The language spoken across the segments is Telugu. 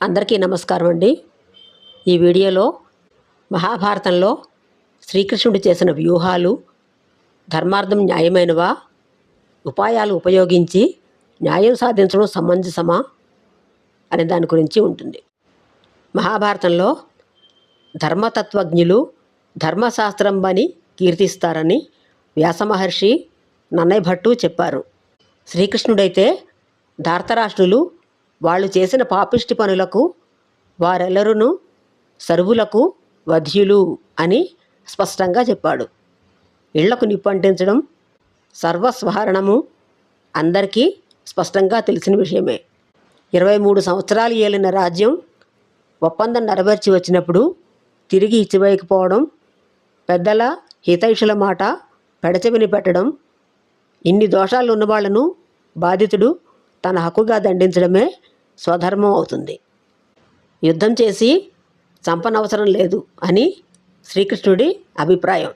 అందరికీ నమస్కారం అండి. ఈ వీడియోలో మహాభారతంలో శ్రీకృష్ణుడు చేసిన వ్యూహాలు ధర్మార్థం న్యాయమైనవా, ఉపాయాలు ఉపయోగించి న్యాయం సాధించడం సమంజసమా అనే దాని గురించి ఉంటుంది. మహాభారతంలో ధర్మతత్వజ్ఞులు ధర్మశాస్త్రం అని కీర్తిస్తారని వ్యాసమహర్షి, నన్నయ్య భట్టు చెప్పారు. శ్రీకృష్ణుడైతే ధార్తరాష్ట్రులు వాళ్ళు చేసిన పాపిష్టి పనులకు వారెల్లరూ సర్వులకు వధ్యులు అని స్పష్టంగా చెప్పాడు. ఇళ్లకు నిప్పంటించడం సర్వస్వహరణము అందరికీ స్పష్టంగా తెలిసిన విషయమే. 23 సంవత్సరాలు ఏలిన రాజ్యం ఒప్పందం నెరవేర్చి వచ్చినప్పుడు తిరిగి ఇచ్చివేయకపోవడం, పెద్దల హితైషుల మాట పెడచెవిని పెట్టడం, ఇన్ని దోషాలు ఉన్నవాళ్లను బాధితుడు తన హక్కుగా దండించడమే స్వధర్మం అవుతుంది. యుద్ధం చేసి చంపనవసరం లేదు అని శ్రీకృష్ణుడి అభిప్రాయం.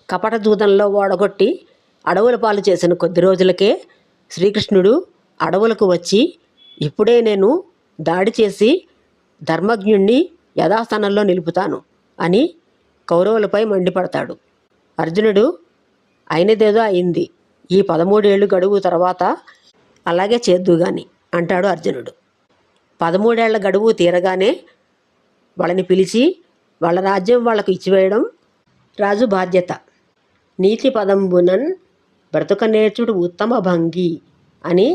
కపట దూతంలో ఓడగొట్టి అడవుల పాలు చేసిన కొద్ది రోజులకే శ్రీకృష్ణుడు అడవులకు వచ్చి, ఇప్పుడే నేను దాడి చేసి ధర్మజ్ఞుణ్ణి యథాస్థానంలో నిలుపుతాను అని కౌరవులపై మండిపడతాడు. అర్జునుడు అయినదేదో అయింది, ఈ 13 ఏళ్ళు గడువు తర్వాత అలాగే చేద్దుగాని అంటాడు అర్జునుడు. 13 ఏళ్ల గడువు తీరగానే వాళ్ళని పిలిచి వాళ్ళ రాజ్యం వాళ్లకు ఇచ్చివేయడం రాజు బాధ్యత. నీతి పదంబునన్ బ్రతుక నేర్చుడు ఉత్తమ భంగి అని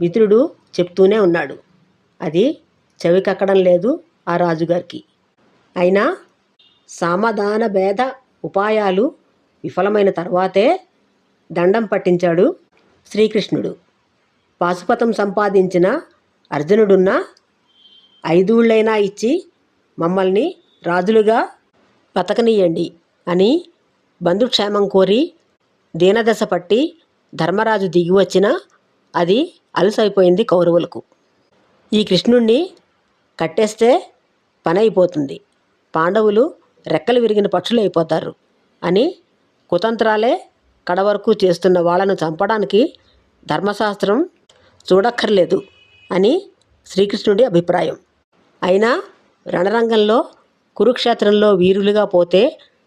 మిత్రుడు చెప్తూనే ఉన్నాడు. అది చెవికక్కడం లేదు ఆ రాజుగారికి. అయినా సామధాన భేద ఉపాయాలు విఫలమైన తర్వాతే దండం పట్టించాడు శ్రీకృష్ణుడు. పాశుపతం సంపాదించిన అర్జునుడున్న 5 ఊళ్ళైనా ఇచ్చి మమ్మల్ని రాజులుగా బతకనీయండి అని బంధుక్షేమం కోరి దీనదశ పట్టి ధర్మరాజు దిగి వచ్చినా అది అలుసైపోయింది కౌరవులకు. ఈ కృష్ణుణ్ణి కట్టేస్తే పని అయిపోతుంది, పాండవులు రెక్కలు విరిగిన పక్షులు అయిపోతారు అని కుతంత్రాలే కడవరకు చేస్తున్న వాళ్ళను చంపడానికి ధర్మశాస్త్రం చూడక్కర్లేదు అని శ్రీకృష్ణుడి అభిప్రాయం. అయినా రణరంగంలో కురుక్షేత్రంలో వీరులుగా పోతే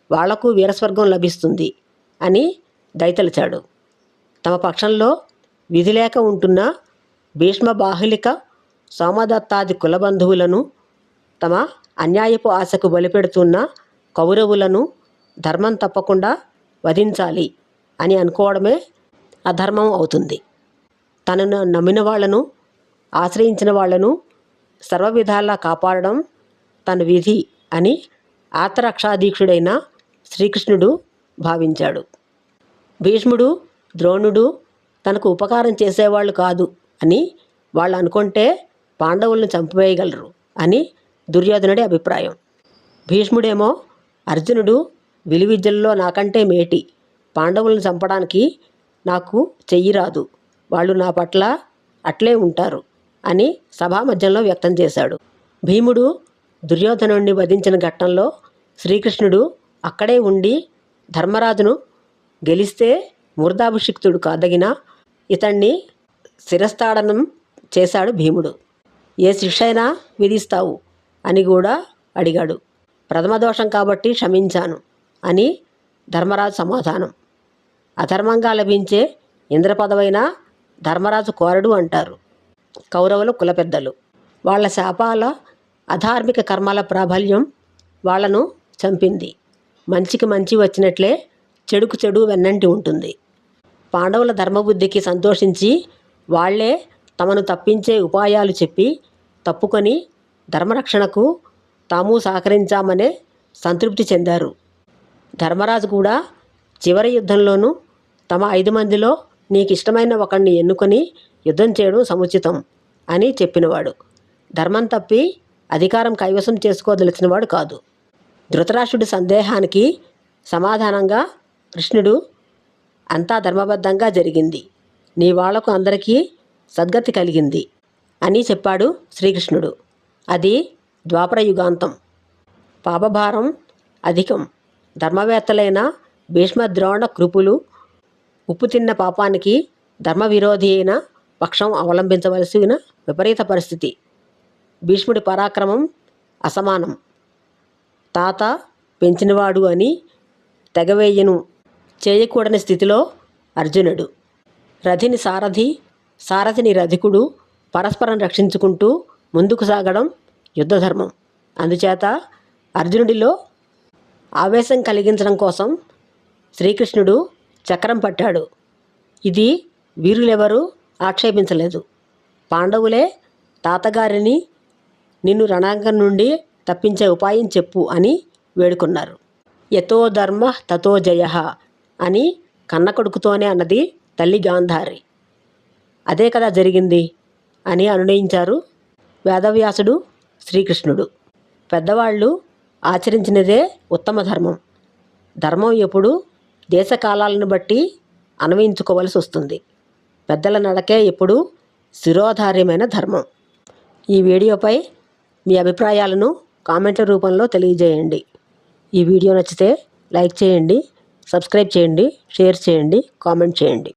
వాళ్లకు వీరస్వర్గం లభిస్తుంది అని దయతలిచాడు. తమ పక్షంలో విధిలేక ఉంటున్న భీష్మ, బాహులిక, సోమదత్తాది కులబంధువులను, తమ అన్యాయపు ఆశకు బలిపెడుతున్న కౌరవులను ధర్మం తప్పకుండా వధించాలి అని అనుకోవడమే అధర్మం అవుతుంది. తనను నమ్మిన వాళ్లను, ఆశ్రయించిన వాళ్లను సర్వవిధాలా కాపాడడం తన విధి అని ఆత్రక్షాదీక్షుడైన శ్రీకృష్ణుడు భావించాడు. భీష్ముడు, ద్రోణుడు తనకు ఉపకారం చేసేవాళ్ళు కాదు అని వాళ్ళు అనుకుంటే పాండవులను చంపివేయగలరు అని దుర్యోధనుడి అభిప్రాయం. భీష్ముడేమో అర్జునుడు విలువిద్యల్లో నాకంటే మేటి, పాండవులను చంపడానికి నాకు చెయ్యి రాదు, వాళ్ళు నా పట్ల అట్లే ఉంటారు అని సభామధ్యంలో వ్యక్తం చేశాడు. భీముడు దుర్యోధనుడిని వధించిన ఘట్టంలో శ్రీకృష్ణుడు అక్కడే ఉండి ధర్మరాజును గెలిస్తే మూర్ధాభిషిక్తుడు కాదగినా ఇతన్ని శిరస్థాడనం చేశాడు భీముడు. ఏ శిక్ష అయినా విధిస్తావు అని కూడా అడిగాడు. ప్రథమదోషం కాబట్టి క్షమించాను అని ధర్మరాజు సమాధానం. అధర్మంగా లభించే ఇంద్రపదవైన ధర్మరాజు కోరడు అంటారు కౌరవుల కుల పెద్దలు. వాళ్ళ శాపాల అధార్మిక కర్మల ప్రాబల్యం వాళ్లను చంపింది. మంచికి మంచి వచ్చినట్లే చెడుకు చెడు వెన్నంటి ఉంటుంది. పాండవుల ధర్మబుద్ధికి సంతోషించి వాళ్లే తమను తప్పించే ఉపాయాలు చెప్పి తప్పుకొని ధర్మరక్షణకు తాము సహకరించామనే సంతృప్తి చెందారు. ధర్మరాజు కూడా చివరి యుద్ధంలోనూ తమ 5 మందిలో నీకిష్టమైన ఒకణ్ణి ఎన్నుకొని యుద్ధం చేయడం సముచితం అని చెప్పినవాడు. ధర్మం తప్పి అధికారం కైవసం చేసుకోదలిచినవాడు కాదు. ధృతరాష్ట్రుడి సందేహానికి సమాధానంగా కృష్ణుడు అంతా ధర్మబద్ధంగా జరిగింది, నీ వాళ్లకు అందరికీ సద్గతి కలిగింది అని చెప్పాడు శ్రీకృష్ణుడు. అది ద్వాపర యుగాంతం. పాపభారం అధికం. ధర్మవేత్తలైన భీష్మ, ద్రోణ, కృపులు ఉప్పు తిన్న పాపానికి ధర్మ విరోధి అయిన పక్షం అవలంబించవలసిన విపరీత పరిస్థితి. భీష్ముడి పరాక్రమం అసమానం. తాత పెంచినవాడు అని తెగవేయను చేయకూడని స్థితిలో అర్జునుడు. రథిని సారథి, సారథిని రథికుడు పరస్పరం రక్షించుకుంటూ ముందుకు సాగడం యుద్ధధర్మం. అందుచేత అర్జునుడిలో ఆవేశం కలిగించడం కోసం శ్రీకృష్ణుడు చక్రం పట్టాడు. ఇది వీరులెవరూ ఆక్షేపించలేదు. పాండవులే తాతగారిని నిన్ను రణాంగం నుండి తప్పించే ఉపాయం చెప్పు అని వేడుకున్నారు. యతో ధర్మ తతో జయ అని కన్న కొడుకుతోనే అన్నది తల్లి గాంధారి. అదే కదా జరిగింది అని అనునయించారు వేదవ్యాసుడు, శ్రీకృష్ణుడు. పెద్దవాళ్ళు ఆచరించినదే ఉత్తమ ధర్మం. ధర్మం ఎప్పుడు దేశకాలాలను బట్టి అన్వయించుకోవలసి వస్తుంది. పెద్దల నడకే ఎప్పుడు శిరోధార్యమైన ధర్మం. ఈ వీడియోపై మీ అభిప్రాయాలను కామెంట్ల రూపంలో తెలియజేయండి. ఈ వీడియో నచ్చితే లైక్ చేయండి, సబ్స్క్రైబ్ చేయండి, షేర్ చేయండి, కామెంట్ చేయండి.